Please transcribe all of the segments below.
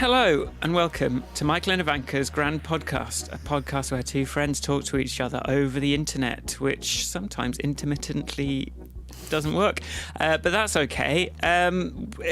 Hello and welcome to Michael and Ivanka's Grand Podcast, a podcast where two friends talk to each other over the internet, which sometimes intermittently doesn't work, but that's okay.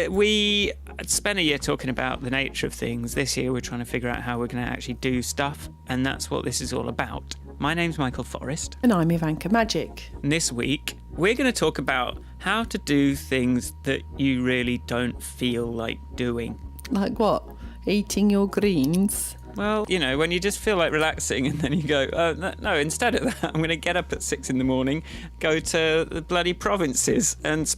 We spent a year talking about the nature of things. This year we're trying to figure out how we're going to actually do stuff, and that's what this is all about. My name's Michael Forrest. And I'm Ivanka Magic. And this week we're going to talk about how to do things that you really don't feel like doing. Like what? Eating your greens? Well, you know, when you just feel like relaxing and then you go, oh, no, instead of that, I'm going to get up at 6 a.m, go to the bloody provinces and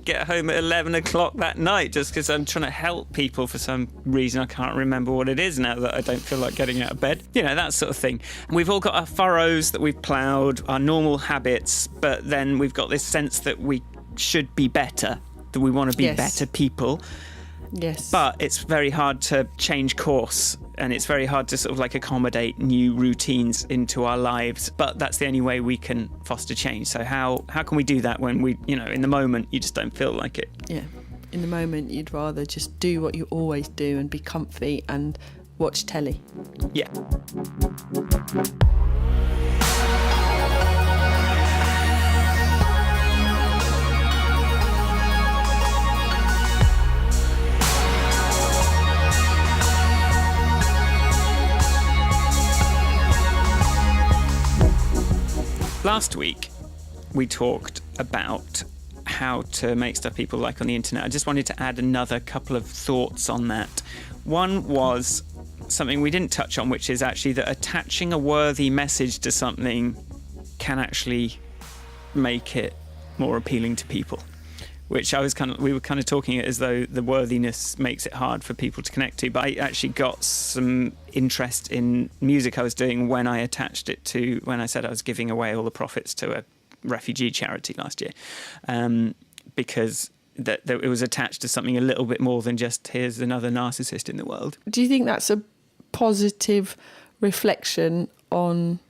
get home at 11 o'clock that night just because I'm trying to help people for some reason. I can't remember what it is now that I don't feel like getting out of bed. You know, that sort of thing. And we've all got our furrows that we've ploughed, our normal habits, but then we've got this sense that we should be better, that we want to be better people. Yes. But it's very hard to change course, and it's very hard to sort of like accommodate new routines into our lives. But that's the only way we can foster change. So how can we do that when we, you know, in the moment you just don't feel like it? Yeah. In the moment you'd rather just do what you always do and be comfy and watch telly. Yeah. Last week, we talked about how to make stuff people like on the internet. I just wanted to add another couple of thoughts on that. One was something we didn't touch on, which is actually that attaching a worthy message to something can actually make it more appealing to people. Which we were kind of talking it as though the worthiness makes it hard for people to connect to. But I actually got some interest in music I was doing when I attached it to, when I said I was giving away all the profits to a refugee charity last year. Because that it was attached to something a little bit more than just here's another narcissist in the world. Do you think that's a positive reflection on,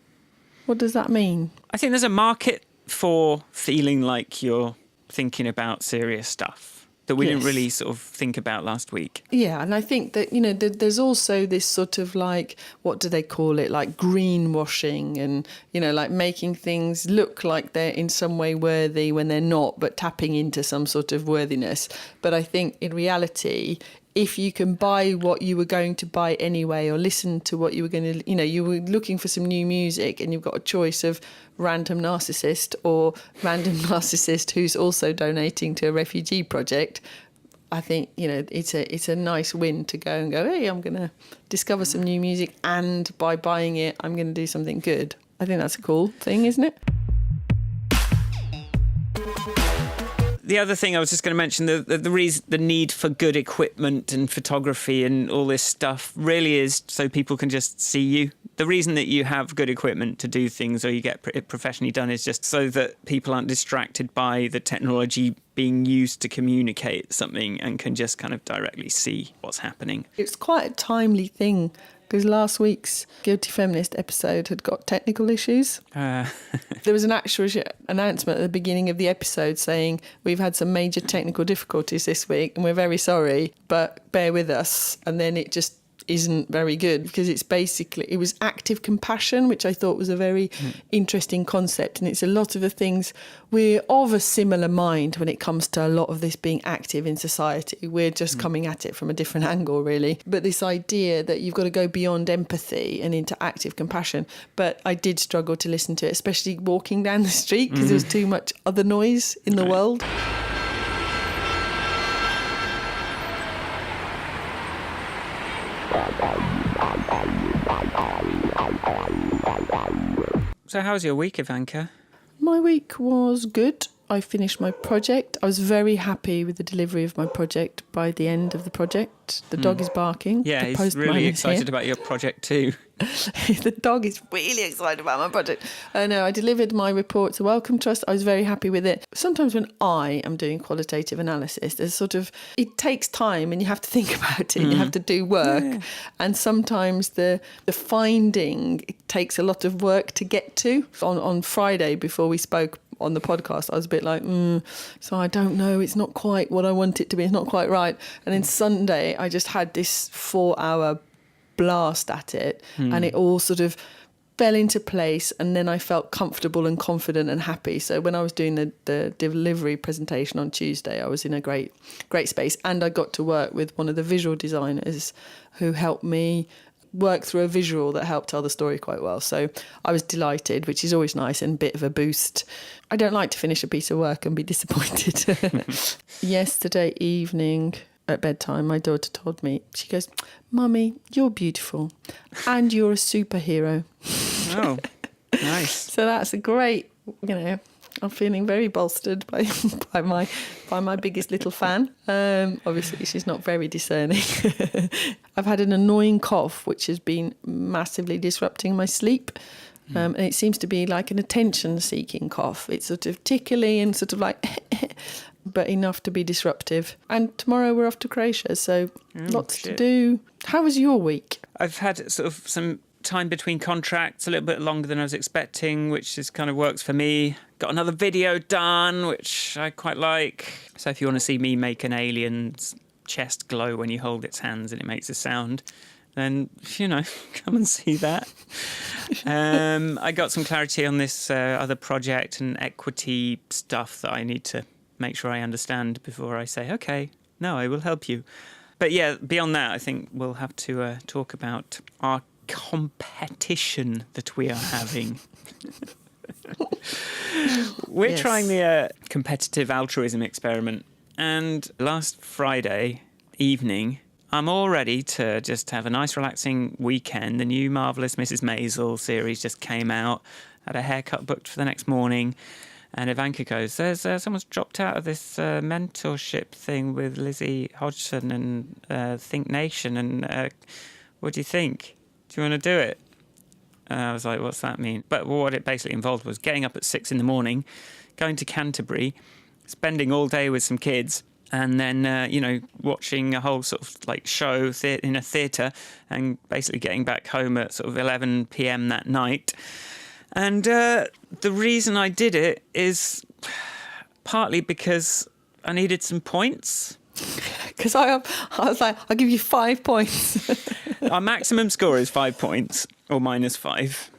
what does that mean? I think there's a market for feeling like you're thinking about serious stuff that we didn't really sort of think about last week. Yeah, and I think that, you know, there's also this sort of like, what do they call it, like greenwashing and, you know, like making things look like they're in some way worthy when they're not, but tapping into some sort of worthiness. But I think in reality, if you can buy what you were going to buy anyway, or listen to what you were going to, you know, you were looking for some new music and you've got a choice of random narcissist or random narcissist who's also donating to a refugee project, I think, you know, it's a nice win to go and go, hey, I'm going to discover some new music, and by buying it, I'm going to do something good. I think that's a cool thing, isn't it? The other thing I was just going to mention, the need for good equipment and photography and all this stuff really is so people can just see you. The reason that you have good equipment to do things, or you get it professionally done, is just so that people aren't distracted by the technology being used to communicate something and can just kind of directly see what's happening. It's quite a timely thing, because last week's Guilty Feminist episode had got technical issues. There was an actual announcement at the beginning of the episode saying, we've had some major technical difficulties this week and we're very sorry, but bear with us. And then it just isn't very good, because it was active compassion, which I thought was a very interesting concept. And it's a lot of the things, we're of a similar mind when it comes to a lot of this being active in society. We're just coming at it from a different angle, really. But this idea that you've got to go beyond empathy and into active compassion. But I did struggle to listen to it, especially walking down the street, because there was too much other noise in the world. So how was your week, Ivanka? My week was good. I finished my project. I was very happy with the delivery of my project by the end of the project. The dog is barking. Yeah, he's really excited about your project too. The dog is really excited about my project. No, I delivered my report to Wellcome Trust. I was very happy with it. Sometimes when I am doing qualitative analysis, there's sort of, it takes time and you have to think about it and you have to do work. Yeah. And sometimes the finding, it takes a lot of work to get to. On Friday, before we spoke, on the podcast, I was a bit like, so I don't know, it's not quite what I want it to be, it's not quite right. And then Sunday, I just had this 4-hour blast at it, and it all sort of fell into place, and then I felt comfortable and confident and happy. So when I was doing the delivery presentation on Tuesday, I was in a great space, and I got to work with one of the visual designers who helped me work through a visual that helped tell the story quite well. So I was delighted, which is always nice and a bit of a boost. I don't like to finish a piece of work and be disappointed. Yesterday evening at bedtime, my daughter told me, she goes, "Mummy, you're beautiful and you're a superhero." Oh, nice. So that's a great, I'm feeling very bolstered by my biggest little fan. Obviously, she's not very discerning. I've had an annoying cough, which has been massively disrupting my sleep. And it seems to be like an attention-seeking cough. It's sort of tickly and sort of like, but enough to be disruptive. And tomorrow we're off to Croatia, so lots to do. How was your week? I've had sort of some time between contracts, a little bit longer than I was expecting, which is kind of works for me. Got another video done, which I quite like. So if you want to see me make an alien's chest glow when you hold its hands and it makes a sound, then, come and see that. I got some clarity on this other project and equity stuff that I need to make sure I understand before I say, okay, no, I will help you. But yeah, beyond that, I think we'll have to talk about our competition that we are having. We're trying the competitive altruism experiment. And last Friday evening, I'm all ready to just have a nice relaxing weekend. The new Marvellous Mrs. Maisel series just came out. Had a haircut booked for the next morning. And Ivanka goes, "There's someone's dropped out of this mentorship thing with Lizzie Hodgson and Think Nation. And what do you think? Do you want to do it?" I was like, what's that mean? But what it basically involved was getting up at 6 a.m, going to Canterbury, spending all day with some kids, and then, watching a whole sort of like show in a theatre, and basically getting back home at sort of 11 p.m. that night. And the reason I did it is partly because I needed some points. Because I was like, I'll give you 5 points. Our maximum score is 5 points, or -5,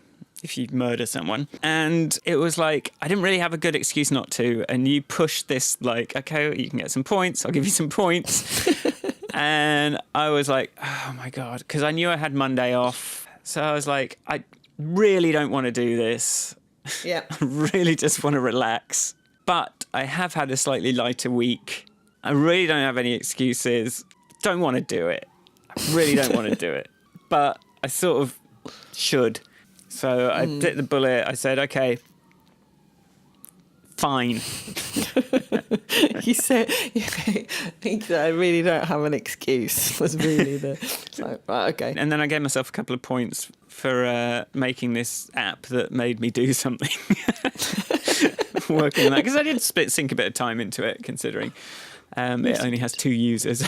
if you murder someone. And it was like, I didn't really have a good excuse not to. And you pushed this like, okay, you can get some points. I'll give you some points. And I was like, oh my God, because I knew I had Monday off. So I was like, I really don't want to do this. Yeah. I really just want to relax. But I have had a slightly lighter week. I really don't have any excuses. Don't want to do it. I really don't want to do it. But I sort of should. So I bit the bullet. I said, okay, fine. You said, I really don't have an excuse, was really right, okay. And then I gave myself a couple of points for making this app that made me do something. Working on that. Because I did sink a bit of time into it, considering it only has 2 users.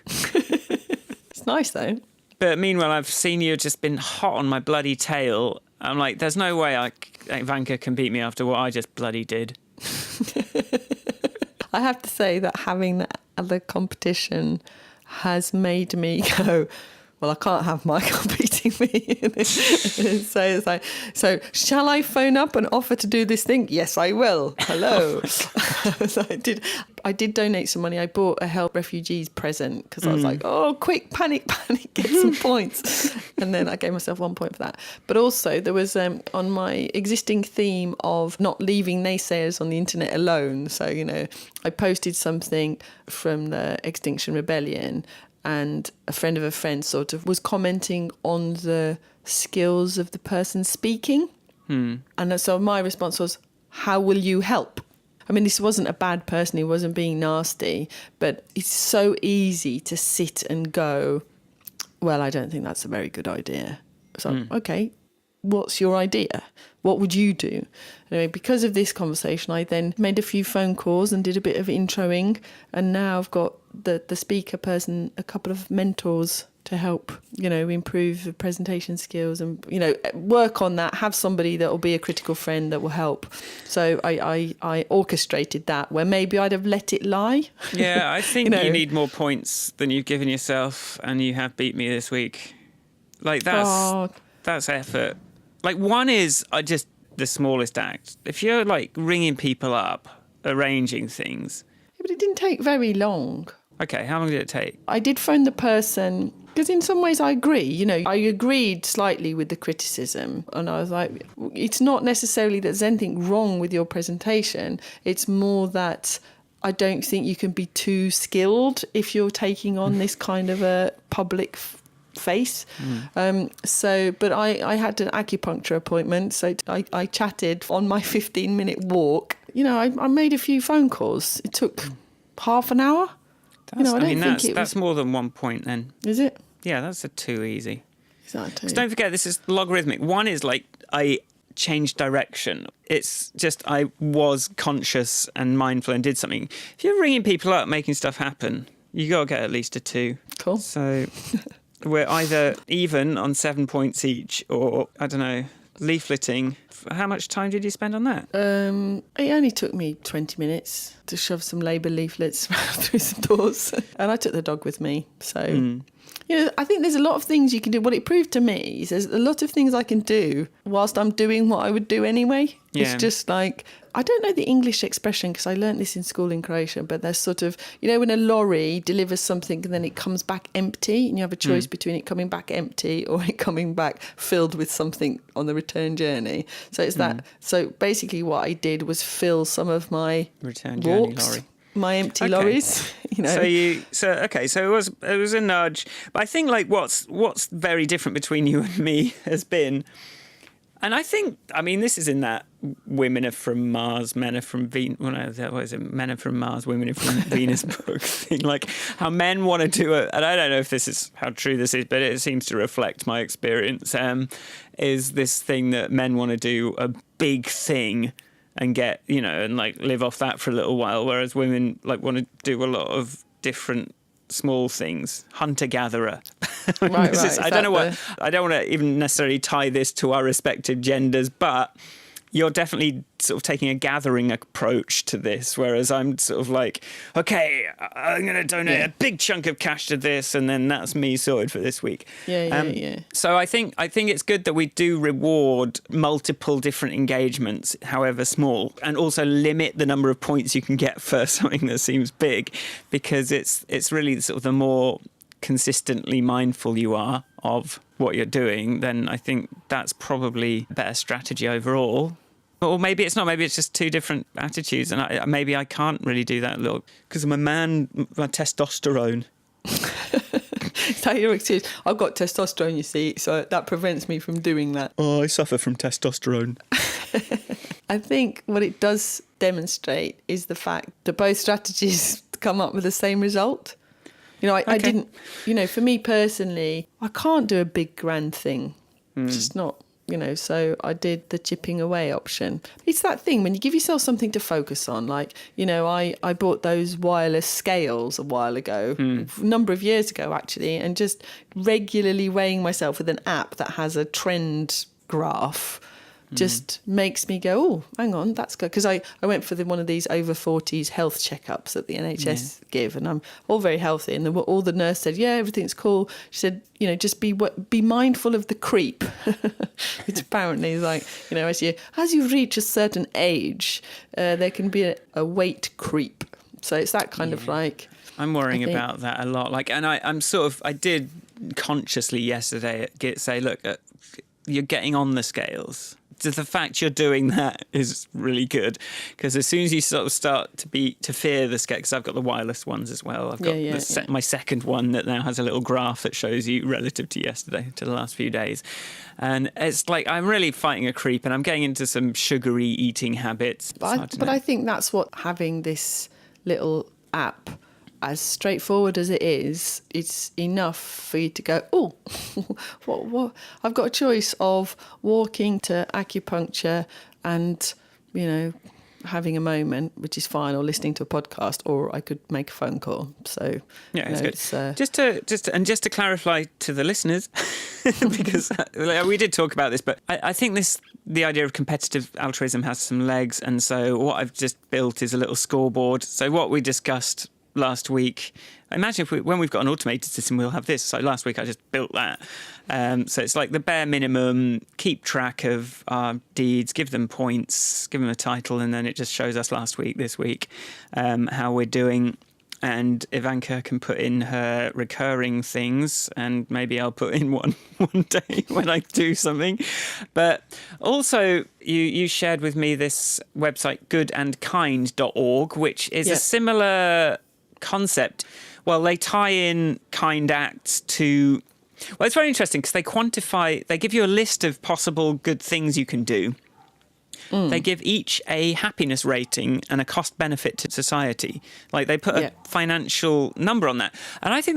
It's nice, though. But meanwhile, I've seen you just been hot on my bloody tail. I'm like, there's no way Ivanka can beat me after what I just bloody did. I have to say that having that other competition has made me go, well, I can't have Michael beating me. So it's like, so shall I phone up and offer to do this thing? Yes, I will. Hello. So I did donate some money. I bought a Help Refugees present because I was like, oh, quick, panic, get some points. And then I gave myself 1 point for that. But also there was on my existing theme of not leaving naysayers on the internet alone. So, I posted something from the Extinction Rebellion, and a friend of a friend sort of was commenting on the skills of the person speaking. And so my response was, how will you help? I mean, this wasn't a bad person. He wasn't being nasty. But it's so easy to sit and go, well, I don't think that's a very good idea. So, okay, what's your idea? What would you do? Anyway, because of this conversation, I then made a few phone calls and did a bit of introing. And now I've got the speaker person, a couple of mentors to help, improve the presentation skills and, work on that, have somebody that will be a critical friend that will help. So I orchestrated that where maybe I'd have let it lie. Yeah, I think you need more points than you've given yourself, and you have beat me this week. Like, that's effort. Like, one is just the smallest act. If you're, like, ringing people up, arranging things. Yeah, but it didn't take very long. Okay, how long did it take? I did phone the person, because in some ways I agree. I agreed slightly with the criticism. And I was like, it's not necessarily that there's anything wrong with your presentation. It's more that I don't think you can be too skilled if you're taking on this kind of a public face. But I had an acupuncture appointment, so I chatted on my 15-minute walk. I made a few phone calls. It took half an hour. That's more than 1 point then. Is it? Yeah, that's a 2 easy. Exactly. Because don't forget, this is logarithmic. One is like I changed direction. It's just I was conscious and mindful and did something. If you're ringing people up, making stuff happen, you got to get at least a 2. Cool. So we're either even on 7 points each, or, I don't know, leafleting. How much time did you spend on that? It only took me 20 minutes to shove some Labour leaflets through some doors. And I took the dog with me. So, I think there's a lot of things you can do. What it proved to me is there's a lot of things I can do whilst I'm doing what I would do anyway. Yeah. It's just like, I don't know the English expression because I learnt this in school in Croatia, but there's sort of, when a lorry delivers something and then it comes back empty, and you have a choice between it coming back empty or it coming back filled with something on the return journey. So it's that. So basically what I did was fill some of my return journey lorry. My empty lorries, So it was a nudge. But I think like what's very different between you and me has been, and I think, this is in that women are from Mars, men are from Venus. Well, no, what is it? Men are from Mars, women are from Venus book thing. Like how men want to do it, and I don't know if this is how true this is, but it seems to reflect my experience. Is this thing that men want to do a big thing and get, and like live off that for a little while, whereas women like want to do a lot of different small things, hunter-gatherer. Right. I don't want to even necessarily tie this to our respective genders, but you're definitely sort of taking a gathering approach to this, whereas I'm sort of like, okay, I'm going to donate a big chunk of cash to this, and then that's me sorted for this week. Yeah. So I think it's good that we do reward multiple different engagements, however small, and also limit the number of points you can get for something that seems big, because it's really sort of the more consistently mindful you are of what you're doing, then I think that's probably a better strategy overall. Or maybe it's not. Maybe it's just two different attitudes, and maybe I can't really do that because I'm a man. My testosterone. Is that your excuse? I've got testosterone, you see, so that prevents me from doing that. Oh, I suffer from testosterone. I think what it does demonstrate is the fact that both strategies come up with the same result. I didn't. For me personally, I can't do a big grand thing. It's just not. So I did the chipping away option. It's that thing when you give yourself something to focus on, like, I bought those wireless scales a while ago, a number of years ago, actually, and just regularly weighing myself with an app that has a trend graph just makes me go, oh, hang on, that's good. Because I went for one of these over 40s health checkups that the NHS give, and I'm all very healthy. And all the nurse said, yeah, everything's cool. She said, just be mindful of the creep. Which apparently is like, as you reach a certain age, there can be a weight creep. So it's that kind of like... I'm worrying about that a lot. Like, and I did consciously yesterday say, look, you're getting on the scales. The fact you're doing that is really good, because as soon as you sort of start to fear the scale, because I've got the wireless ones as well. I've got my second one that now has a little graph that shows you relative to yesterday, to the last few days. And it's like I'm really fighting a creep, and I'm getting into some sugary eating habits. But I think that's what having this little app, as straightforward as it is, it's enough for you to go, oh, what? I've got a choice of walking to acupuncture and, having a moment, which is fine, or listening to a podcast, or I could make a phone call. So yeah, it's good. Just to clarify to the listeners, because we did talk about this, but I think the idea of competitive altruism has some legs, and so what I've just built is a little scoreboard. So what we discussed last week, imagine when we've got an automated system, we'll have this. So last week I just built that. So it's like the bare minimum, keep track of our deeds, give them points, give them a title, and then it just shows us last week, this week, how we're doing. And Ivanka can put in her recurring things, and maybe I'll put in one day when I do something. But also, you shared with me this website, goodandkind.org, which is a similar concept. Well, they tie in kind acts to... Well, it's very interesting because they give you a list of possible good things you can do. They give each a happiness rating and a cost benefit to society. Like they put a financial number on that. And I think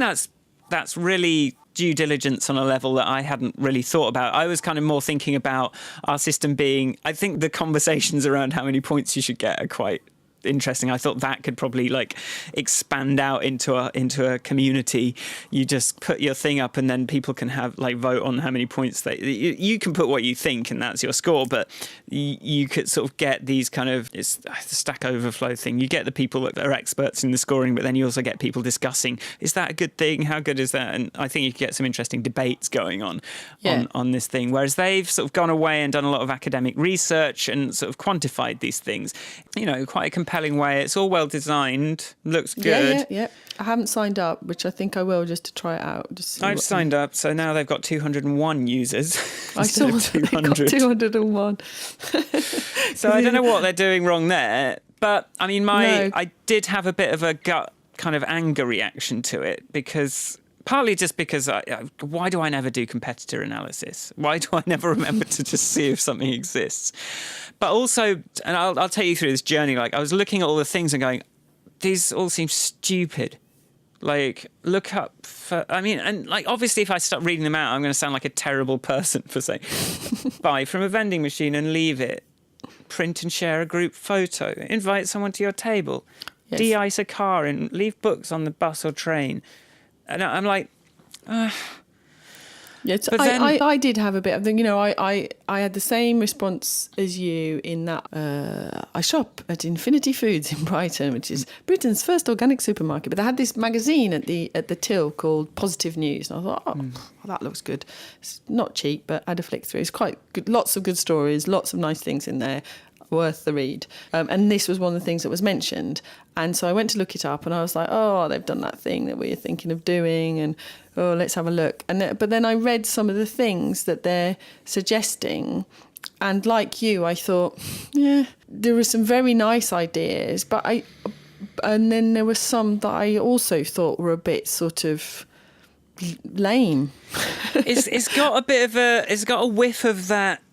that's really due diligence on a level that I hadn't really thought about. I was kind of more thinking about our system being, I think the conversations around how many points you should get are quite interesting. I thought that could probably like expand out into a community. You just put your thing up and then people can have like vote on how many points you can put what you think and that's your score, but you could sort of get these kind of, it's the Stack Overflow thing. You get the people that are experts in the scoring, but then you also get people discussing, is that a good thing? How good is that? And I think you could get some interesting debates going on this thing, whereas they've sort of gone away and done a lot of academic research and sort of quantified these things, quite a compelling way. It's all well designed, looks good. Yeah. I haven't signed up, which I think I will just to try it out. I've signed up, so now they've got 201 users. I saw 200. 201. So I don't know what they're doing wrong there, but I mean, I did have a bit of a gut kind of anger reaction to it because. Partly just because why do I never do competitor analysis? Why do I never remember to just see if something exists? But also, and I'll take you through this journey, like I was looking at all the things and going, these all seem stupid. Like, look up for, and like, obviously if I start reading them out, I'm going to sound like a terrible person for saying, buy from a vending machine and leave it. Print and share a group photo. Invite someone to your table. Yes. De-ice a car and leave books on the bus or train. And I'm like, Yes, I did have a bit of I had the same response as you in that I shop at Infinity Foods in Brighton, which is Britain's first organic supermarket. But they had this magazine at the till called Positive News, and I thought, well, that looks good. It's not cheap, but I had a flick through. It's quite good. Lots of good stories, lots of nice things in there. Worth the read. And this was one of the things that was mentioned. And so I went to look it up and I was like, oh, they've done that thing that we were thinking of doing and, oh, let's have a look. But then I read some of the things that they're suggesting. And like you, I thought, yeah, there were some very nice ideas. And then there were some that I also thought were a bit sort of lame. It's got a bit of it's got a whiff of that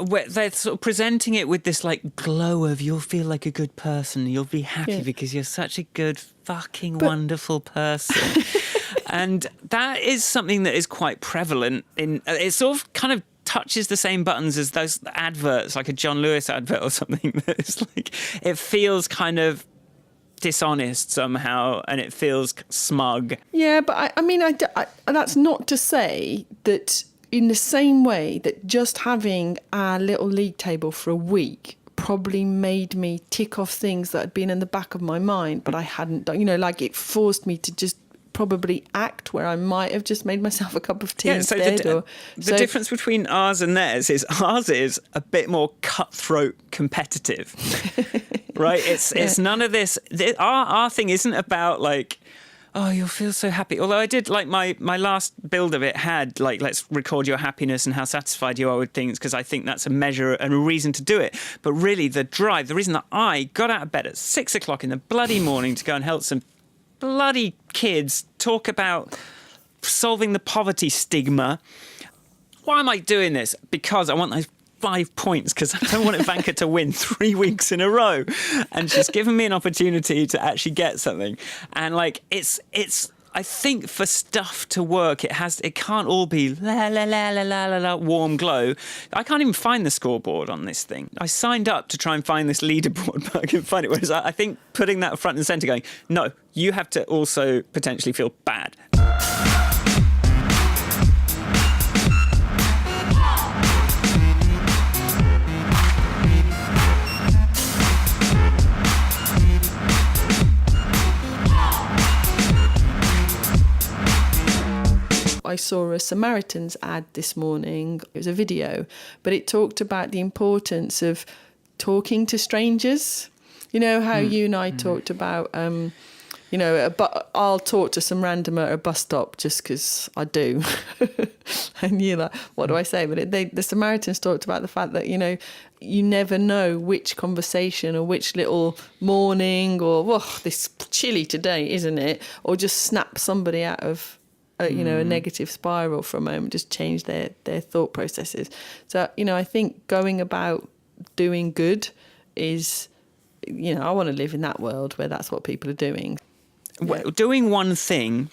where they're sort of presenting it with this like glow of you'll feel like a good person, you'll be happy because you're such a good fucking wonderful person. And that is something that is quite prevalent in it sort of kind of touches the same buttons as those adverts, like a John Lewis advert or something. It's like it feels kind of dishonest somehow and it feels smug. Yeah, but I that's not to say that in the same way that just having our little league table for a week probably made me tick off things that had been in the back of my mind but I hadn't done, like it forced me to just probably act where I might have just made myself a cup of tea instead. The difference between ours and theirs is ours is a bit more cutthroat competitive. Right? It's none of this. Our thing isn't about like, oh, you'll feel so happy. Although I did like my last build of it had like, let's record your happiness and how satisfied you are with things because I think that's a measure and a reason to do it. But really the drive, the reason that I got out of bed at 6 o'clock in the bloody morning to go and help some bloody kids talk about solving the poverty stigma. Why am I doing this? Because I want those 5 points because I don't want Ivanka to win 3 weeks in a row. And she's given me an opportunity to actually get something. And like, it's I think for stuff to work, it can't all be la la la la la la la warm glow. I can't even find the scoreboard on this thing. I signed up to try and find this leaderboard, but I couldn't find it. Whereas I think putting that front and centre, going, no, you have to also potentially feel bad. I saw a Samaritans ad this morning. It was a video, but it talked about the importance of talking to strangers. You know how you and I talked about, but I'll talk to some randomer at a bus stop just because I do. And you're like, what do I say? But the Samaritans talked about the fact that, you never know which conversation or which little morning or, this chilly today, isn't it? Or just snap somebody out of a negative spiral for a moment, just change their thought processes. So, I think going about doing good is, I want to live in that world where that's what people are doing. Well, doing one thing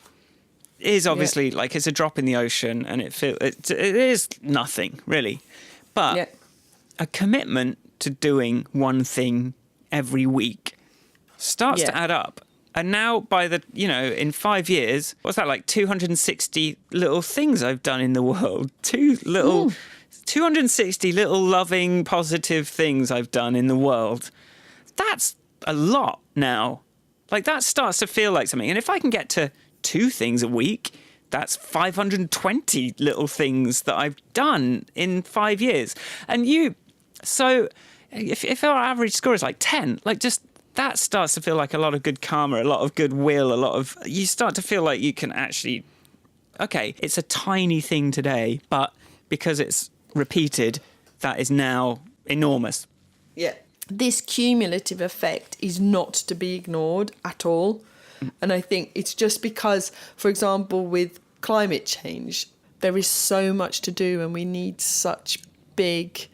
is obviously like it's a drop in the ocean and it is nothing really. But a commitment to doing one thing every week starts to add up. And now in 5 years, what's that, like 260 little things I've done in the world? 260 little loving, positive things I've done in the world. That's a lot now. Like that starts to feel like something. And if I can get to 2 things a week, that's 520 little things that I've done in 5 years. And so if our average score is like 10, like just that starts to feel like a lot of good karma, a lot of goodwill, you start to feel like you can actually, okay, it's a tiny thing today, but because it's repeated, that is now enormous. Yeah. This cumulative effect is not to be ignored at all. And I think it's just because, for example, with climate change, there is so much to do and we need such big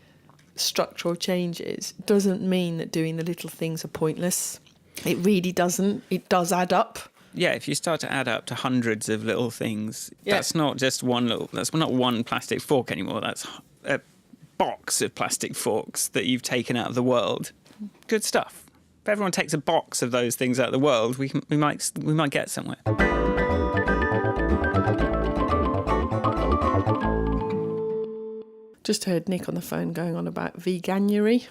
structural changes. It doesn't mean that doing the little things are pointless. It really doesn't. It does add up. Yeah, if you start to add up to hundreds of little things, that's not just that's not one plastic fork anymore. That's a box of plastic forks that you've taken out of the world. Good stuff. If everyone takes a box of those things out of the world, we might get somewhere. Just heard Nick on the phone going on about veganuary.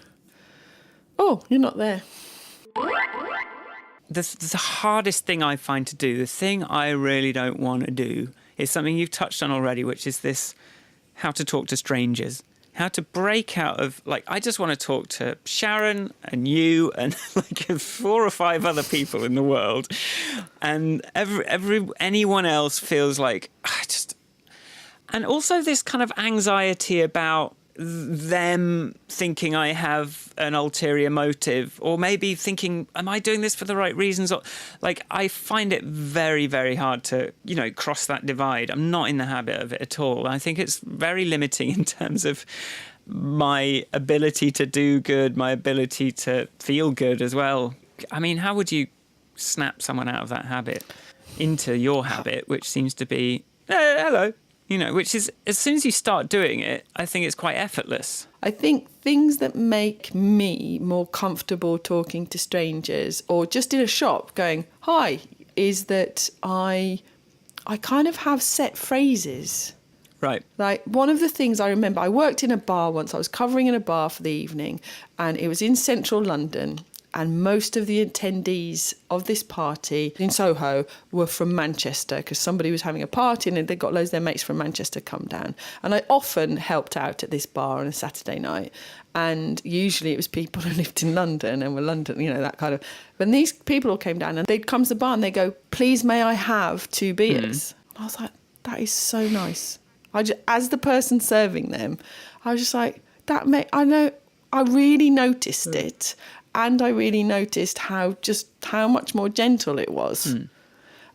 Oh, you're not there. The hardest thing I find to do, the thing I really don't want to do, is something you've touched on already, which is this how to talk to strangers. How to break out of, I just want to talk to Sharon and you and 4 or 5 other people in the world. And anyone else feels like, and also this kind of anxiety about them thinking I have an ulterior motive, or maybe thinking, am I doing this for the right reasons? Or I find it very, very hard to, cross that divide. I'm not in the habit of it at all. I think it's very limiting in terms of my ability to do good, my ability to feel good as well. I mean, how would you snap someone out of that habit into your habit, which seems to be, hello, which is, as soon as you start doing it, I think it's quite effortless. I think things that make me more comfortable talking to strangers or just in a shop going, hi, is that I kind of have set phrases. Right. Like one of the things I remember, I worked in a bar once. I was covering in a bar for the evening and it was in central London. And most of the attendees of this party in Soho were from Manchester because somebody was having a party and they got loads of their mates from Manchester come down. And I often helped out at this bar on a Saturday night. And usually it was people who lived in London and were London, that kind of. When these people all came down and they'd come to the bar and they go, please, may I have 2 beers? And I was like, that is so nice. As the person serving them, I was just like, I really noticed it. And I really noticed how much more gentle it was.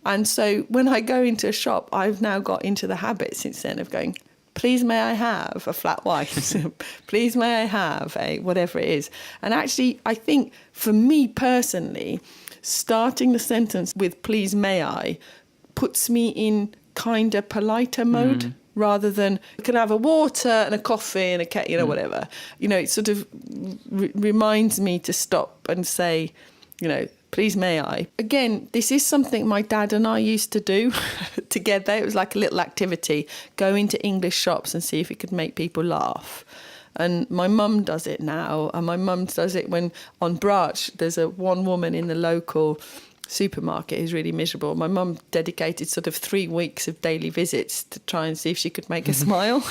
And so when I go into a shop, I've now got into the habit since then of going, please may I have a flat white? Please may I have a whatever it is? And actually, I think for me personally, starting the sentence with please may I puts me in kinder, politer mode. Rather than, can I have a water and a coffee and a cake, whatever. It sort of reminds me to stop and say, please may I. Again, this is something my dad and I used to do together. It was like a little activity, go into English shops and see if it could make people laugh. And my mum does it now. And my mum does it when on Branch, there's one woman in the local supermarket who's really miserable. My mum dedicated sort of 3 weeks of daily visits to try and see if she could make her smile.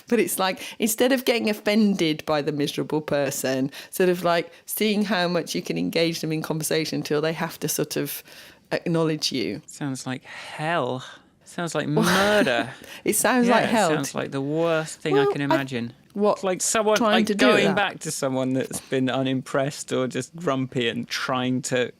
But it's like, instead of getting offended by the miserable person, sort of like seeing how much you can engage them in conversation until they have to sort of acknowledge you. Sounds like hell. Sounds like murder. It sounds like hell. It sounds like the worst thing I can imagine. What? Like someone going back to someone that's been unimpressed or just grumpy and trying to,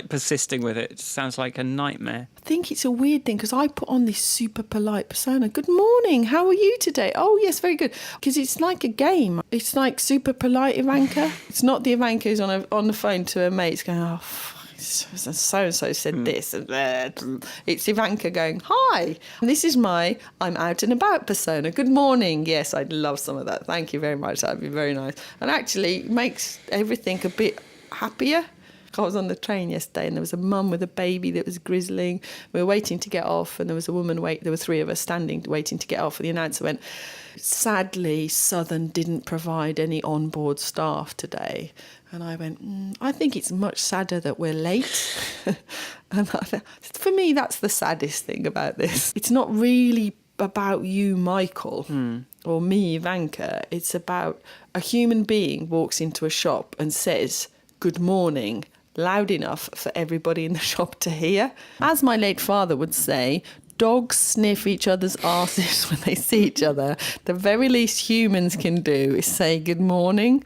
persisting with it. It sounds like a nightmare. I think it's a weird thing because I put on this super polite persona. Good morning. How are you today? Oh, yes, very good. Because it's like a game. It's like super polite Ivanka. It's not the Ivanka who's on the phone to her mates going, oh, so-and-so said this. It's Ivanka going, hi, this is my I'm out and about persona. Good morning. Yes, I'd love some of that. Thank you very much. That'd be very nice. And actually makes everything a bit happier. I was on the train yesterday and there was a mum with a baby that was grizzling. We were waiting to get off and there was a woman there were 3 of us standing waiting to get off, and the announcer went, sadly, Southern didn't provide any onboard staff today. And I went, I think it's much sadder that we're late. And for me, that's the saddest thing about this. It's not really about you, Michael, or me, Ivanka. It's about a human being walks into a shop and says, good morning, loud enough for everybody in the shop to hear. As my late father would say, dogs sniff each other's arses when they see each other. The very least humans can do is say good morning.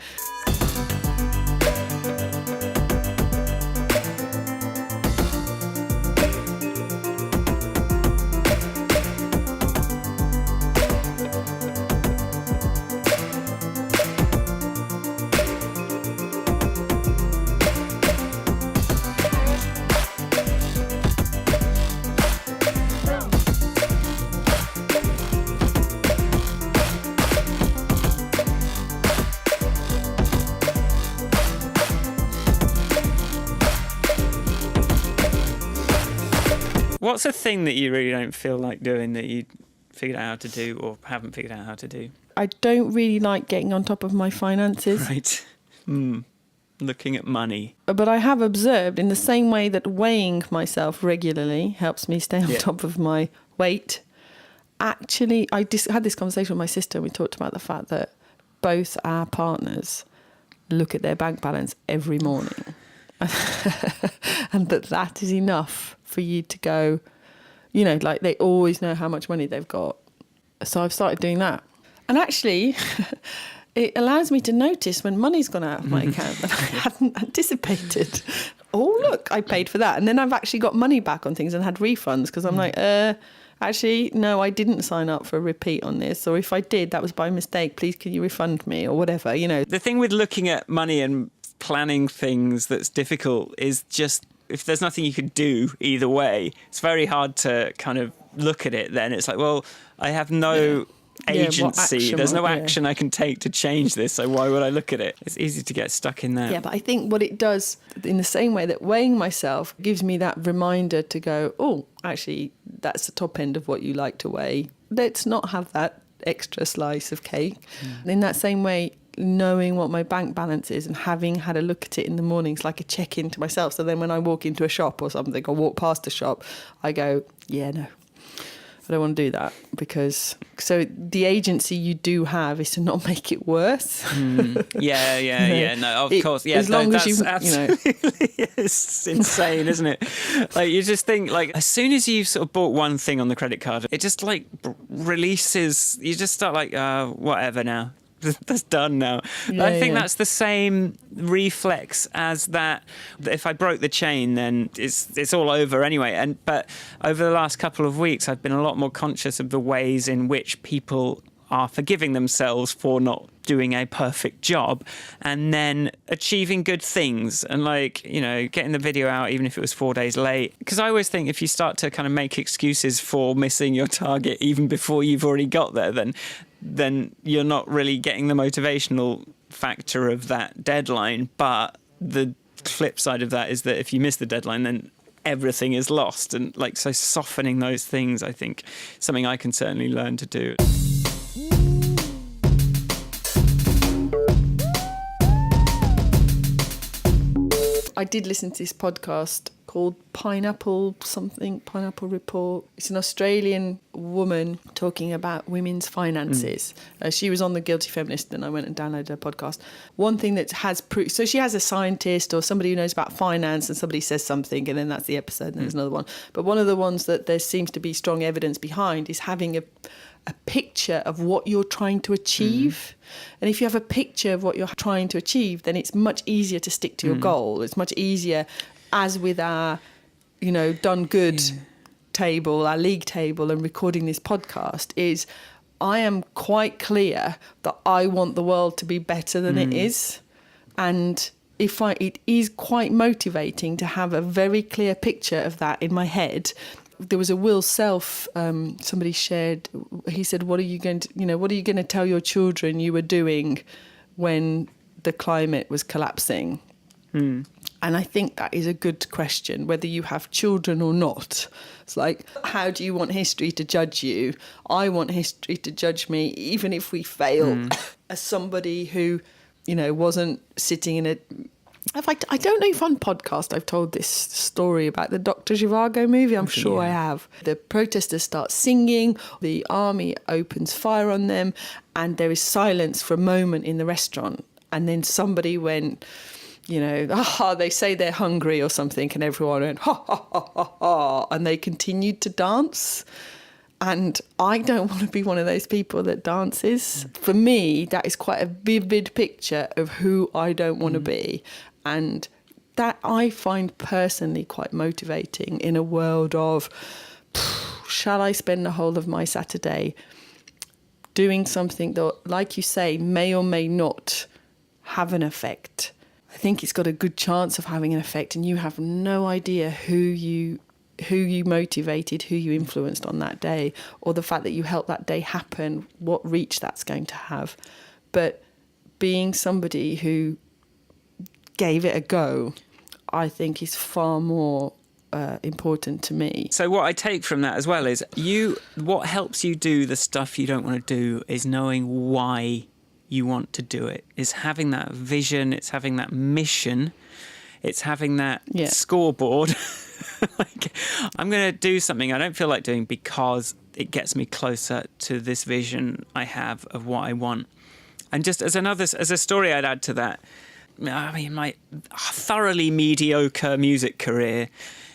What's a thing that you really don't feel like doing that you figured out how to do or haven't figured out how to do? I don't really like getting on top of my finances. Right. Looking at money. But I have observed, in the same way that weighing myself regularly helps me stay on top of my weight. Actually, I had this conversation with my sister and we talked about the fact that both our partners look at their bank balance every morning. And that is enough for you to go, they always know how much money they've got. So I've started doing that. And actually, it allows me to notice when money's gone out of my account that I hadn't anticipated. Oh, look, I paid for that. And then I've actually got money back on things and had refunds because I'm like, actually, no, I didn't sign up for a repeat on this. Or if I did, that was by mistake. Please, can you refund me or whatever, The thing with looking at money and planning things that's difficult is just, if there's nothing you could do either way, it's very hard to kind of look at it then. It's like, well, I have no agency. There's no action I can take to change this, so why would I look at it? It's easy to get stuck in that. Yeah, but I think what it does, in the same way that weighing myself gives me that reminder to go, oh, actually, that's the top end of what you like to weigh. Let's not have that extra slice of cake. In that same way, knowing what my bank balance is and having had a look at it in the mornings, like a check-in to myself. So then when I walk into a shop or something, or walk past a shop, I go, yeah, no, I don't want to do that, because so the agency you do have is to not make it worse. No, of course, yeah. As long as you absolutely, it's insane, isn't it? Like, you just think, like, as soon as you've sort of bought one thing on the credit card, it just like releases. You just start like, whatever now. That's done now. Yeah, I think that's the same reflex as that. If I broke the chain, then it's all over anyway. But over the last couple of weeks, I've been a lot more conscious of the ways in which people are forgiving themselves for not doing a perfect job, and then achieving good things and, like, you know, getting the video out even if it was 4 days late. Because I always think if you start to kind of make excuses for missing your target even before you've already got there, then you're not really getting the motivational factor of that deadline. But the flip side of that is that if you miss the deadline, then everything is lost. And, like, so softening those things, I think, something I can certainly learn to do. I did listen to this podcast called Pineapple Report. It's an Australian woman talking about women's finances. She was on The Guilty Feminist, and I went and downloaded her podcast. One thing that has proved, so she has a scientist or somebody who knows about finance, and somebody says something, and then that's the episode, and there's another one. But one of the ones that there seems to be strong evidence behind is having a picture of what you're trying to achieve. And if you have a picture of what you're trying to achieve, then it's much easier to stick to your goal. It's much easier, as with our, you know, done good table, our league table, and recording this podcast, is I am quite clear that I want the world to be better than it is. And it is quite motivating to have a very clear picture of that in my head. There was a Will Self, somebody shared, he said, what are you going to tell your children you were doing when the climate was collapsing? And I think that is a good question, whether you have children or not. It's like, how do you want history to judge you? I want history to judge me, even if we fail, as somebody who, you know, wasn't sitting in a... I don't know if on podcast I've told this story about the Dr. Zhivago movie. I'm sure I have. The protesters start singing, the army opens fire on them, and there is silence for a moment in the restaurant. And then somebody went, you know, they say they're hungry or something, and everyone went, ha, ha, ha, ha, ha, and they continued to dance. And I don't want to be one of those people that dances. For me, that is quite a vivid picture of who I don't want to be. And that I find personally quite motivating in a world of, shall I spend the whole of my Saturday doing something that, like you say, may or may not have an effect? I think it's got a good chance of having an effect, and you have no idea who you motivated, who you influenced on that day, or the fact that you helped that day happen, what reach that's going to have. But being somebody who gave it a go, I think is far more important to me. So what I take from that as well is what helps you do the stuff you don't want to do is knowing why you want to do it. Is having that vision, it's having that mission, it's having that scoreboard. Like, I'm going to do something I don't feel like doing because it gets me closer to this vision I have of what I want. And just as a story I'd add to that, I mean, my thoroughly mediocre music career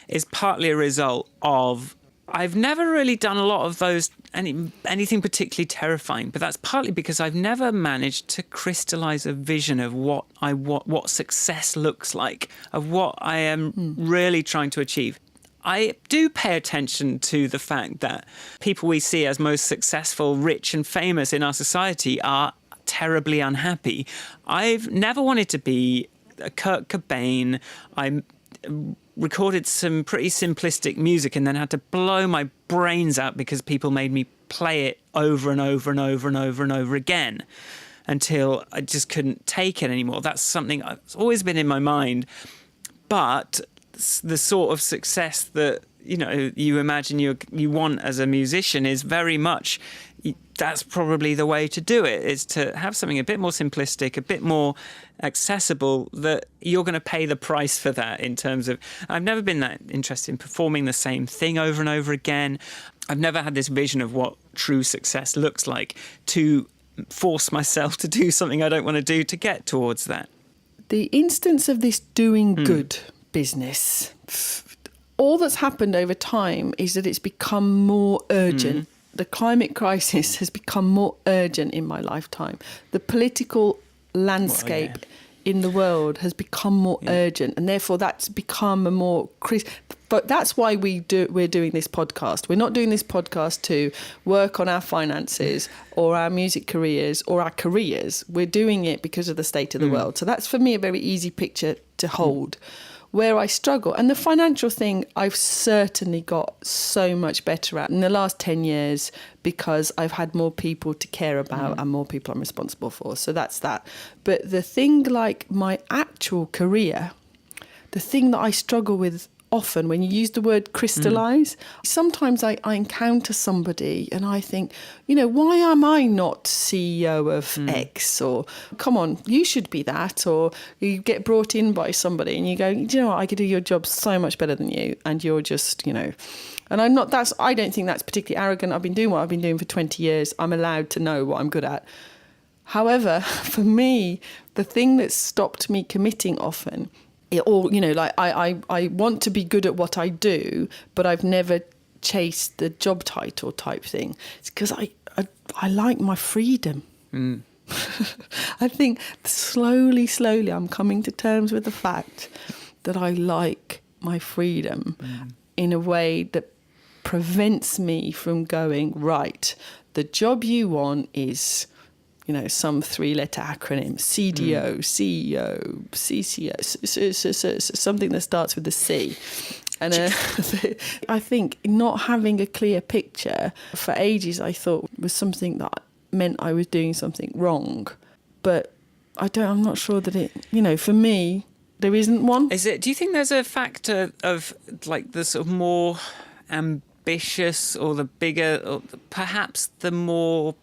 is partly a result of I've never really done a lot of those, anything particularly terrifying, but that's partly because I've never managed to crystallize a vision of what success looks like, of what I am really trying to achieve. I do pay attention to the fact that people we see as most successful, rich and famous in our society are terribly unhappy. I've never wanted to be a Kurt Cobain. I recorded some pretty simplistic music and then had to blow my brains out because people made me play it over and over and over and over and over again until I just couldn't take it anymore. That's something that's always been in my mind. But the sort of success that, you know, you imagine you want as a musician is very much, that's probably the way to do it, is to have something a bit more simplistic, a bit more accessible, that you're going to pay the price for that in terms of, I've never been that interested in performing the same thing over and over again. I've never had this vision of what true success looks like to force myself to do something I don't want to do to get towards that. The instance of this doing good business, all that's happened over time is that it's become more urgent. The climate crisis has become more urgent in my lifetime. The political landscape in the world has become more urgent, and therefore that's become a more... But that's why we're doing this podcast. We're not doing this podcast to work on our finances or our music careers or our careers. We're doing it because of the state of the world. So that's, for me, a very easy picture to hold. Where I struggle, and the financial thing I've certainly got so much better at in the last 10 years because I've had more people to care about and more people I'm responsible for. So that's that. But the thing like my actual career, the thing that I struggle with often when you use the word crystallize, sometimes I encounter somebody and I think, why am I not CEO of X? Or, come on, you should be that. Or you get brought in by somebody and you go, do you know what, I could do your job so much better than you. And you're just, and I don't think that's particularly arrogant. I've been doing what I've been doing for 20 years. I'm allowed to know what I'm good at. However, for me, the thing that stopped me committing often, I want to be good at what I do, but I've never chased the job title type thing. It's because I like my freedom. I think slowly, I'm coming to terms with the fact that I like my freedom in a way that prevents me from going, right, the job you want is, some 3-letter acronym, CDO, CEO, CCO, something that starts with a C. And I think not having a clear picture for ages, I thought was something that meant I was doing something wrong. But I'm not sure that it, for me, there isn't one. Do you think there's a factor of like the sort of more ambitious or the bigger, or perhaps the more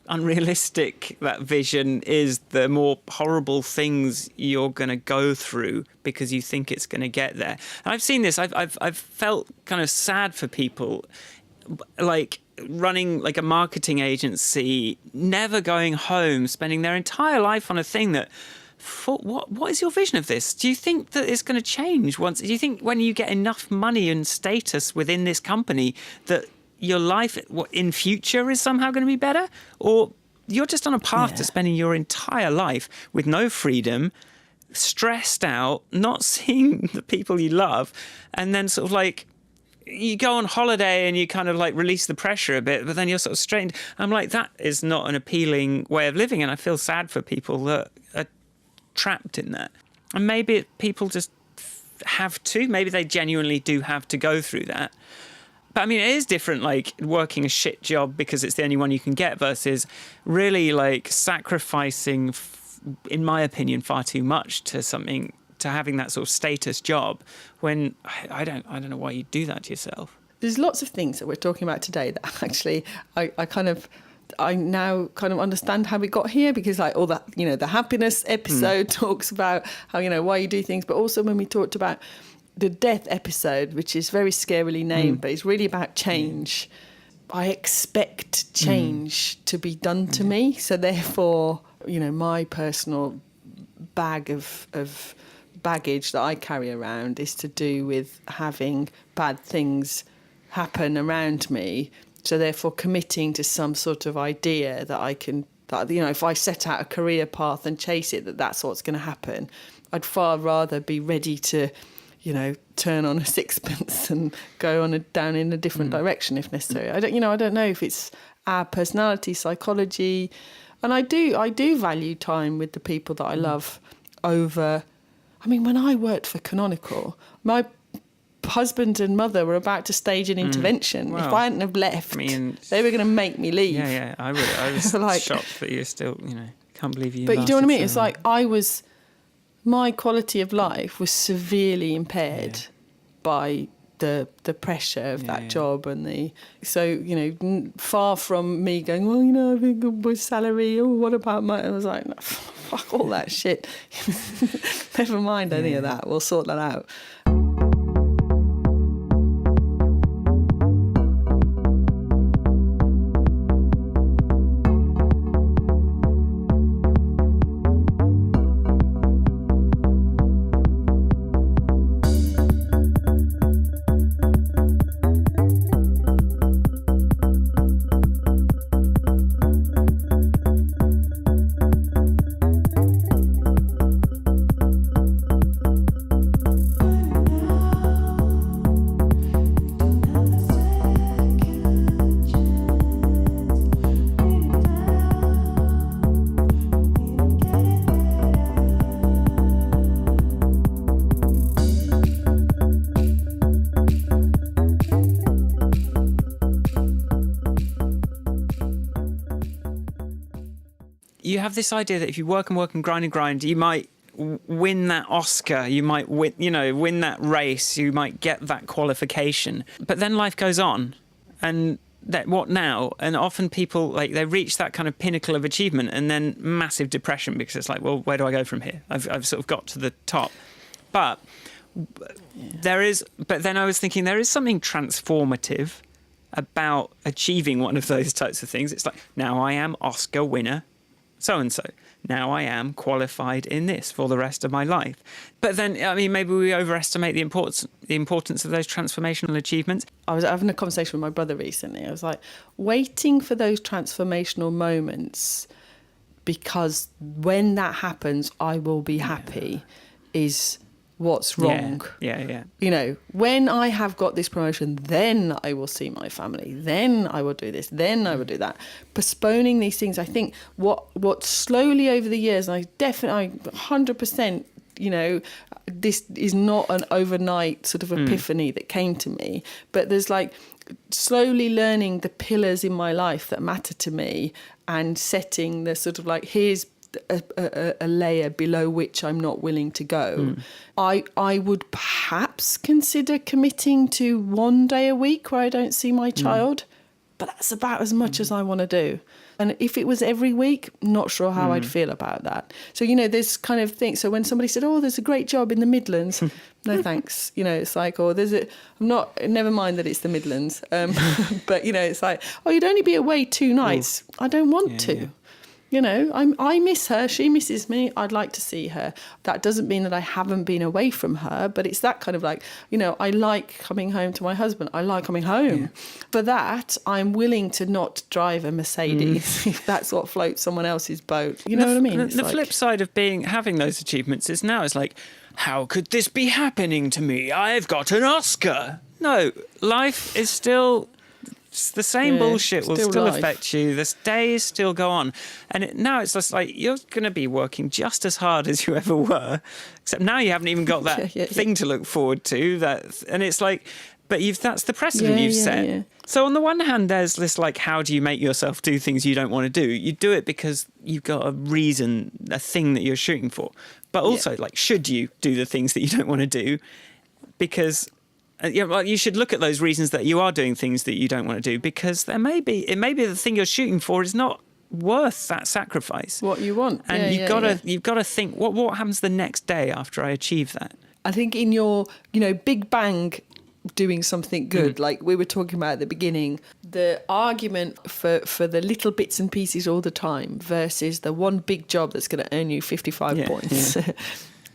unrealistic that vision is, the more horrible things you're going to go through because you think it's going to get there? And I've seen this. I've felt kind of sad for people like running like a marketing agency, never going home, spending their entire life on a thing that, what is your vision of this? Do you think that it's going to change once? Do you think when you get enough money and status within this company that your life in future is somehow going to be better? Or you're just on a path to spending your entire life with no freedom, stressed out, not seeing the people you love, and then sort of like you go on holiday and you kind of like release the pressure a bit, but then you're sort of strained. I'm like, that is not an appealing way of living, and I feel sad for people that are trapped in that. And maybe people just have to, maybe they genuinely do have to go through that. But I mean, it is different, like working a shit job because it's the only one you can get versus really like sacrificing, in my opinion, far too much to something, to having that sort of status job when I don't know why you do that to yourself. There's lots of things that we're talking about today that actually I now kind of understand how we got here, because like all that, the happiness episode talks about how, why you do things, but also when we talked about the death episode, which is very scarily named, but it's really about change. I expect change to be done to me. So therefore, my personal bag of baggage that I carry around is to do with having bad things happen around me. So therefore committing to some sort of idea that if I set out a career path and chase it, that's what's going to happen. I'd far rather be ready to turn on a sixpence and go down in a different direction if necessary. I don't know if it's our personality, psychology, and I do value time with the people that I love over. I mean, when I worked for Canonical, my husband and mother were about to stage an intervention. Well, if I hadn't have left, they were going to make me leave. Yeah, I was like, shocked that you still, can't believe you. But you know what I mean? It's like my quality of life was severely impaired by the pressure of that job and far from me going, well, I think with salary, what about my, I was like, no, fuck all that shit. Never mind any of that, we'll sort that out. you have this idea that if you work and grind, you might win that Oscar, you might win that race, you might get that qualification. But then life goes on, and that what now? And often people, like, they reach that kind of pinnacle of achievement and then massive depression, because it's like, well, where do I go from here? I've sort of got to the top. But then I was thinking there is something transformative about achieving one of those types of things. It's like, now I am Oscar winner so-and-so. Now I am qualified in this for the rest of my life. But then, I mean, maybe we overestimate the importance of those transformational achievements. I was having a conversation with my brother recently. I was like, waiting for those transformational moments, because when that happens, I will be happy, is what's wrong. Yeah. You know, when I have got this promotion, then I will see my family, then I will do this, then I will do that. Postponing these things, I think what slowly over the years, and I definitely 100%, you know, this is not an overnight sort of epiphany that came to me, but there's like slowly learning the pillars in my life that matter to me, and setting the sort of like, here's a layer below which I'm not willing to go. I would perhaps consider committing to 1 day a week where I don't see my child, but that's about as much as I want to do. And if it was every week, not sure how I'd feel about that. So, you know, there's kind of thing. So when somebody said, oh, there's a great job in the Midlands, no thanks. You know, it's like, or never mind that it's the Midlands. But, you know, it's like, oh, you'd only be away 2 nights. I don't want to. Yeah. You know, I miss her. She misses me. I'd like to see her. That doesn't mean that I haven't been away from her, but it's that kind of like, you know, I like coming home to my husband. I like coming home. Yeah. For that, I'm willing to not drive a Mercedes if that's what floats someone else's boat. You know what I mean? The flip side of having those achievements is now it's like, how could this be happening to me? I've got an Oscar. No, life is still... the same bullshit will still affect you. This days still go on. And now it's just like, you're going to be working just as hard as you ever were, except now you haven't even got that thing to look forward to. And it's like, but that's the precedent you've set. Yeah. So on the one hand, there's this like, how do you make yourself do things you don't want to do? You do it because you've got a reason, a thing that you're shooting for. But also, like, should you do the things that you don't want to do? Because... you should look at those reasons that you are doing things that you don't want to do, because it may be the thing you're shooting for is not worth that sacrifice. What you want, and you've got to think, what happens the next day after I achieve that? I think in your, you know, big bang, doing something good, like we were talking about at the beginning, the argument for the little bits and pieces all the time versus the one big job that's going to earn you 55 points. Yeah.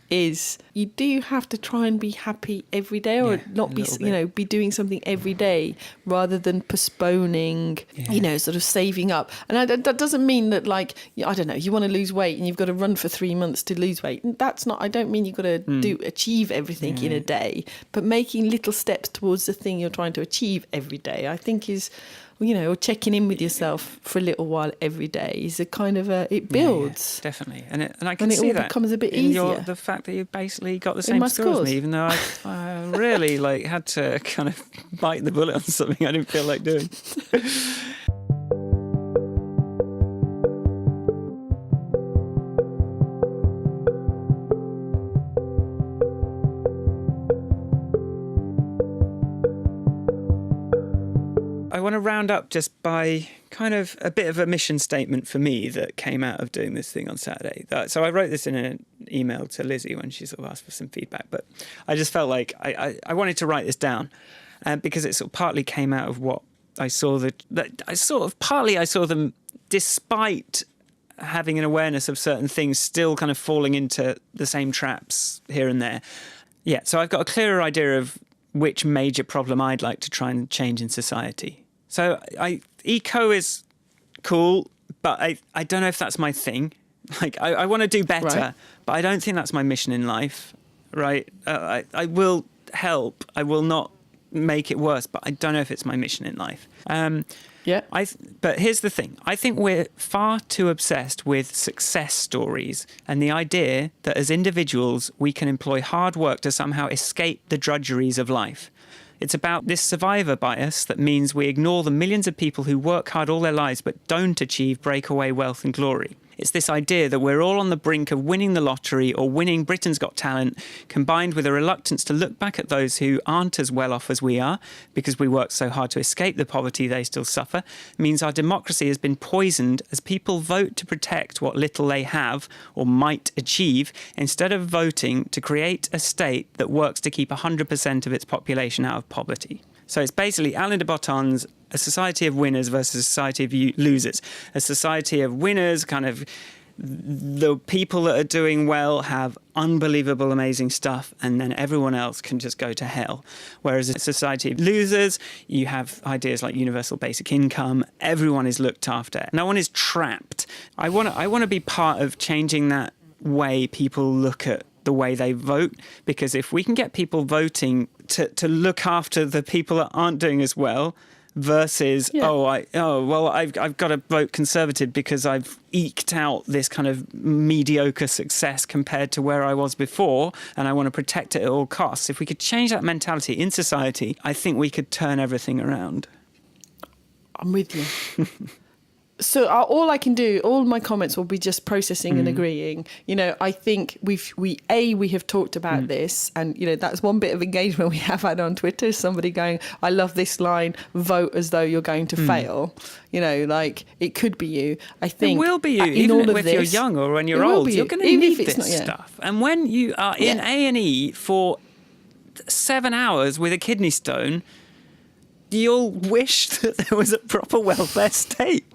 Is you do have to try and be happy every day, or not be, you know, be doing something every day rather than postponing, you know, sort of saving up. And that doesn't mean that, like, I don't know, you want to lose weight and you've got to run for 3 months to lose weight. That's not, I don't mean you've got to achieve everything in a day, but making little steps towards the thing you're trying to achieve every day, I think is, you know, checking in with yourself for a little while every day is a kind of it builds. Yeah, definitely. And I can see that. It all becomes a bit easier. The fact that you basically got the same score as me, even though I really like had to kind of bite the bullet on something I didn't feel like doing. I want to round up just by kind of a bit of a mission statement for me that came out of doing this thing on Saturday. So I wrote this in an email to Lizzie when she sort of asked for some feedback, but I just felt like I wanted to write this down because it sort of partly came out of what I saw I saw them, despite having an awareness of certain things, still kind of falling into the same traps here and there. Yeah, so I've got a clearer idea of which major problem I'd like to try and change in society. So eco is cool, but I don't know if that's my thing. Like, I want to do better, but I don't think that's my mission in life, right? I will help. I will not make it worse, but I don't know if it's my mission in life. But here's the thing. I think we're far too obsessed with success stories and the idea that as individuals, we can employ hard work to somehow escape the drudgeries of life. It's about this survivor bias that means we ignore the millions of people who work hard all their lives but don't achieve breakaway wealth and glory. It's this idea that we're all on the brink of winning the lottery or winning Britain's Got Talent, combined with a reluctance to look back at those who aren't as well off as we are because we worked so hard to escape the poverty they still suffer, means our democracy has been poisoned as people vote to protect what little they have or might achieve instead of voting to create a state that works to keep 100% of its population out of poverty. So it's basically Alain de Botton's a society of winners versus a society of losers. A society of winners, kind of the people that are doing well have unbelievable, amazing stuff, and then everyone else can just go to hell. Whereas a society of losers, you have ideas like universal basic income. Everyone is looked after. No one is trapped. I want to be part of changing that way people look at the way they vote, because if we can get people voting to look after the people that aren't doing as well, versus I've got to vote Conservative because I've eked out this kind of mediocre success compared to where I was before, and I want to protect it at all costs. If we could change that mentality in society, I think we could turn everything around. I'm with you. So all I can do, all my comments will be just processing and agreeing. You know, I think we have talked about this, and you know that's one bit of engagement we have had on Twitter. Somebody going, "I love this line: vote as though you're going to fail." You know, like it could be you. I think it will be you, even if you're young or when you're old. You're going to need this stuff. And when you are in A&E for 7 hours with a kidney stone, you'll wish that there was a proper welfare state.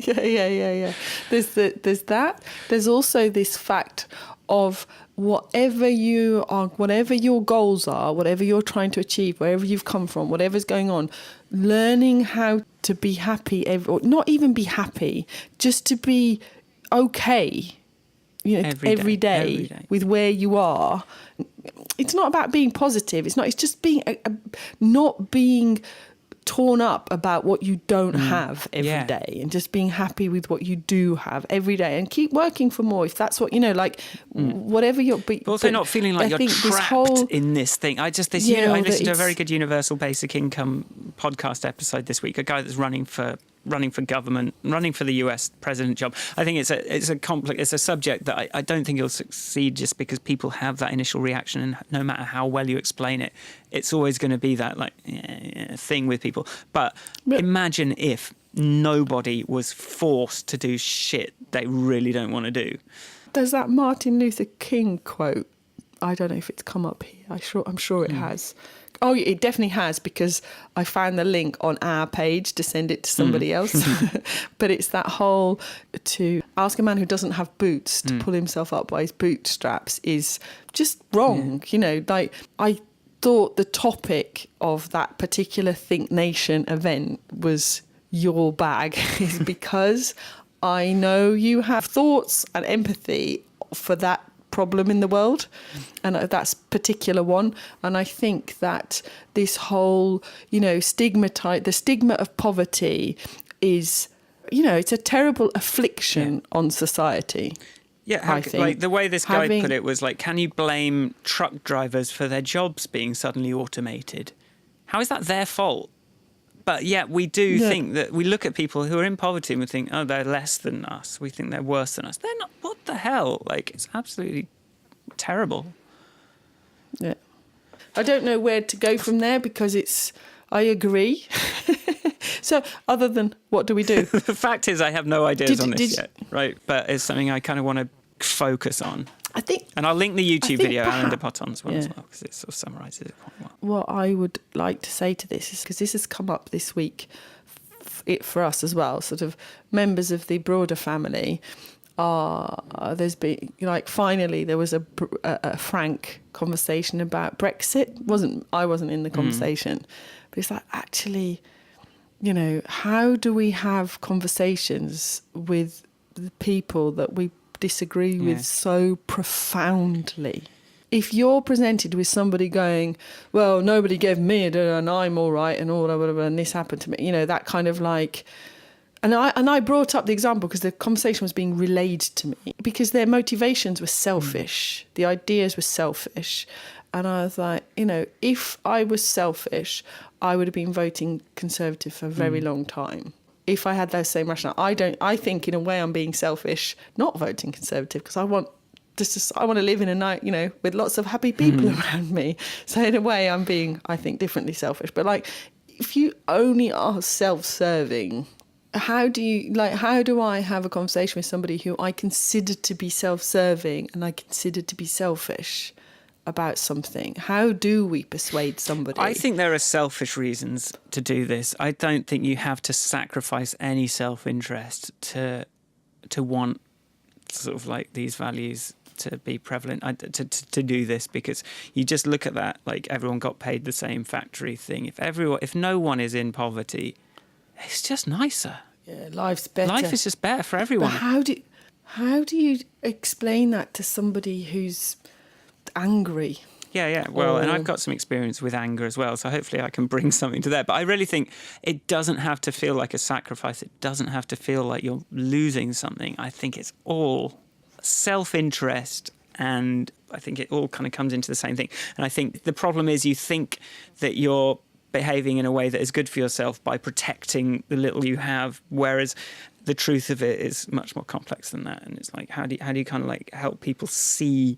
Yeah. There's that. There's also this fact of whatever you are, whatever your goals are, whatever you're trying to achieve, wherever you've come from, whatever's going on, learning how to be happy, or not even be happy, just to be okay, you know, every day with where you are. It's not about being positive. It's just being not being torn up about what you don't have every day, and just being happy with what you do have every day, and keep working for more if that's what, you know, like whatever you're... But also not feeling like you're trapped in this thing. I listened to a very good universal basic income podcast episode this week, a guy that's running for government, running for the US president job. I think it's a subject that I don't think he'll succeed just because people have that initial reaction, and no matter how well you explain it, it's always going to be that thing with people. But imagine if nobody was forced to do shit they really don't want to do. There's that Martin Luther King quote. I don't know if it's come up here. I'm sure it has. Oh, it definitely has, because I found the link on our page to send it to somebody else. But it's that whole to ask a man who doesn't have boots to pull himself up by his bootstraps is just wrong. You know, like I thought the topic of that particular Think Nation event was your bag is because I know you have thoughts and empathy for that problem in the world, and that's particular one. And I think that this whole, you know, the stigma of poverty is, you know, it's a terrible affliction on society. I think. Like the way this guy put it was like, can you blame truck drivers for their jobs being suddenly automated? How is that their fault? But yet we do think that we look at people who are in poverty and we think, oh, they're less than us. We think they're worse than us. They're not. What the hell? Like, it's absolutely terrible. Yeah. I don't know where to go from there, because I agree. So other than what do we do? The fact is I have no ideas on this yet, right? But it's something I kind of want to focus on. I think, and I'll link the YouTube video, Alain de Botton's one as well, because it sort of summarises it quite well. What I would like to say to this is, because this has come up this week for us as well, sort of members of the broader family there's been, like, finally there was a frank conversation about Brexit. I wasn't in the conversation, but it's like, actually, you know, how do we have conversations with the people that we disagree with so profoundly? If you're presented with somebody going, well, nobody gave me it and I'm all right and all whatever, and this happened to me, you know, that kind of like... And I brought up the example because the conversation was being relayed to me, because their motivations were selfish. The ideas were selfish. And I was like, you know, if I was selfish, I would have been voting Conservative for a very long time. if I had those same rationale, I think in a way I'm being selfish, not voting Conservative, because I want to live in a night, with lots of happy people around me. So in a way I'm being, I think, differently selfish. But like, if you only are self-serving, how do I have a conversation with somebody who I consider to be self-serving and I consider to be selfish about something? How do we persuade somebody? I think there are selfish reasons to do this. I don't think you have to sacrifice any self-interest to want sort of like these values to be prevalent, to do this, because you just look at that, like everyone got paid the same factory thing. If no one is in poverty, it's just nicer. Yeah, life's better. Life is just better for everyone. But how do you explain that to somebody who's angry? Yeah. Well, and I've got some experience with anger as well, so hopefully I can bring something to that. But I really think it doesn't have to feel like a sacrifice. It doesn't have to feel like you're losing something. I think it's all self-interest, and I think it all kind of comes into the same thing. And I think the problem is you think that you're behaving in a way that is good for yourself by protecting the little you have, whereas the truth of it is much more complex than that. And it's like, how do you kind of like help people see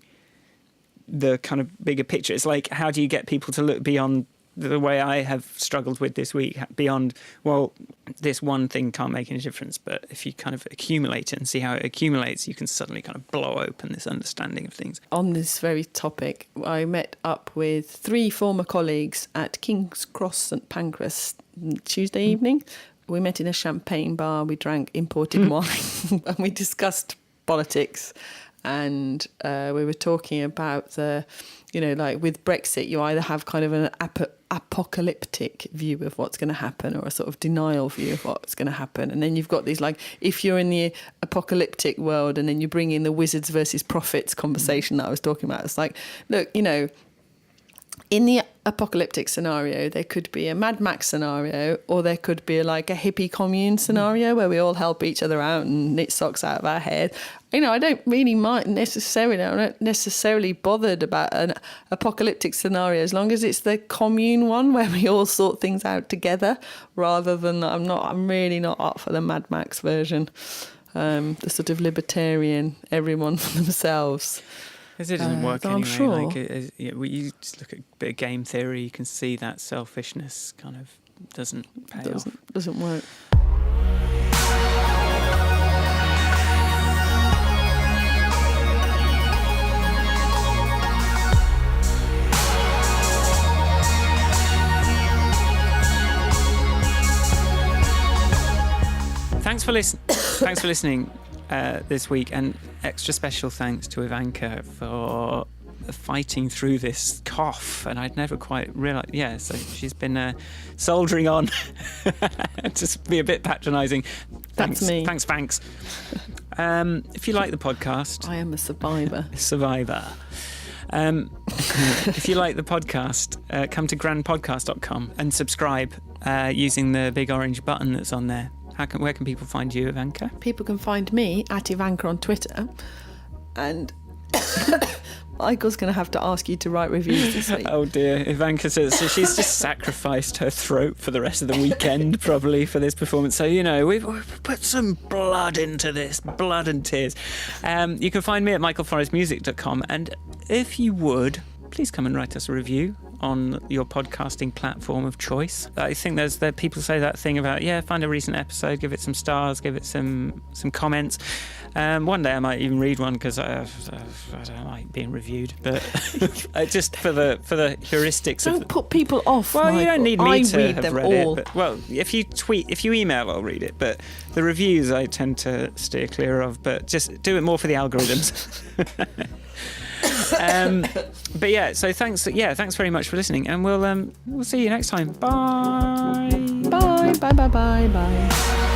the kind of bigger picture? It's like, how do you get people to look beyond the way I have struggled with this week, beyond, well, this one thing can't make any difference, but if you kind of accumulate it and see how it accumulates, you can suddenly kind of blow open this understanding of things. On this very topic, I met up with 3 former colleagues at King's Cross St Pancras Tuesday evening. We met in a champagne bar, we drank imported wine and we discussed politics. And we were talking about the, like with Brexit, you either have kind of an apocalyptic view of what's going to happen or a sort of denial view of what's going to happen. And then you've got these, like, if you're in the apocalyptic world and then you bring in the wizards versus prophets conversation that I was talking about, it's like, look, in the apocalyptic scenario, there could be a Mad Max scenario, or there could be like a hippie commune scenario where we all help each other out and knit socks out of our head. I don't really mind necessarily. I'm not necessarily bothered about an apocalyptic scenario as long as it's the commune one where we all sort things out together, rather than I'm really not up for the Mad Max version, the sort of libertarian, everyone for themselves. Because it doesn't work anyway. I'm sure. You just look at a bit of game theory, you can see that selfishness kind of doesn't pay off. Doesn't work. Thanks for listening this week, and extra special thanks to Ivanka for fighting through this cough, and I'd never quite realised. Yeah, so she's been soldiering on to be a bit patronising. Thanks, that's me. Thanks. If you like the podcast, I am a survivor. If you like the podcast, come to grandpodcast.com and subscribe using the big orange button that's on there. Where can people find you, Ivanka? People can find me at Ivanka on Twitter, and Michael's going to have to ask you to write reviews this week. Oh dear, Ivanka says so she's just sacrificed her throat for the rest of the weekend probably for this performance. So, we've put some blood into this, blood and tears. You can find me at michaelforestmusic.com, and if you would, please come and write us a review on your podcasting platform of choice. I think there's people say that thing about, find a recent episode, give it some stars, give it some comments. One day I might even read one because I don't like being reviewed, but just for the heuristics. Don't put people off. Well, Michael. You don't need me to have read all. it. But, well, if you email, I'll read it. But the reviews I tend to steer clear of. But just do it more for the algorithms. But yeah, so thanks very much for listening, and we'll see you next time. Bye. Bye.